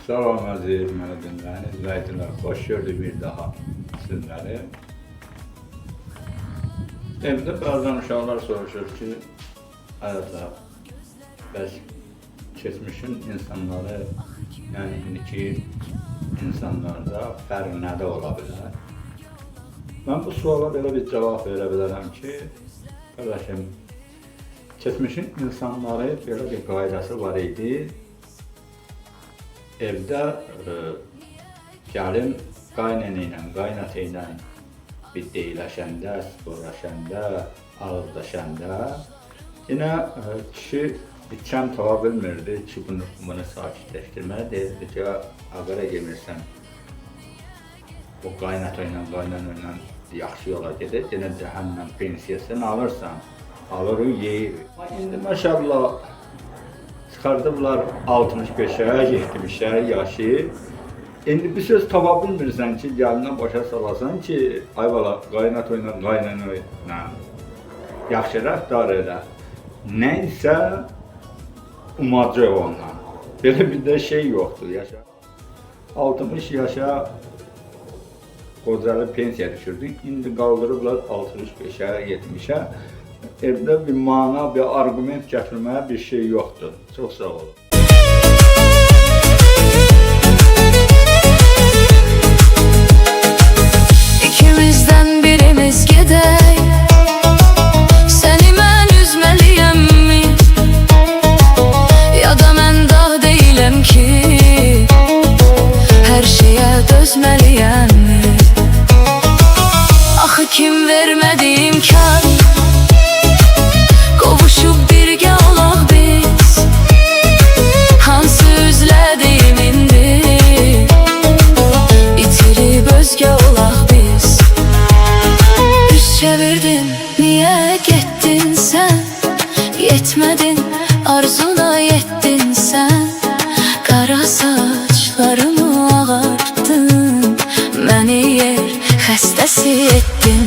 Salam əziz məni dinləyən izləyicilər, xoş gördük bir daha sizləri. Evdə bəzən uşaqlar soruşur ki, həyatda bəs keçmişin insanları, yəni indiki insanlarda fərq nədə ola bilər? Mən bu suala belə bir cavab verə bilərəm ki, qardaşım, keçmişin insanları belə bir qaydası var idi. Evdə gəlin qaynana ilə, qaynata ilə bir deyiləşəndə, sporlaşəndə, ağızlaşəndə yenə kişi bir kəm tava bilmirdi ki, bunu sakitləşdirməyə deyirdi ki, əgərə gemirsən o qaynata ilə, qaynana ilə yaxşı yola gedir, yenə cəhənnəm pensiyasını alırsan, alırıq, yeyirik. İndi maşallah çıxardıblar 65'ə, 70'ə yaşı. İndi bir söz tapa bilmirsən ki, gəlinə başa salasan ki, ay bala, qaynata ilə, qaynana ilə yaxşı rəftar elə. Nəysə umacaq ondan. Belə bir də şey yoxdur, yaşa. 60 yaşa qocalı pensiya düşürdü. İndi qaldırıblar 65'ə, 70'ə. Evdə bir mana, bir argument gətirməyə bir şey yoxdur. Çox sağ olun. İkimizdən birimiz gedək, səni mən üzməliyəmmi? Ya da mən dağ deyiləm ki, hər şeyə dözməliyəmmi? Axı kim vermədi imkan, qovuşub birgə olaq biz? Hansı üzlədiyim indi, itirib özgə olaq biz? Üz çevirdin, niyə getdin sən? Yetmədin, arzuna yetdin sən. Qara saçlarımı ağartdın, məni yer xəstəsi etdin.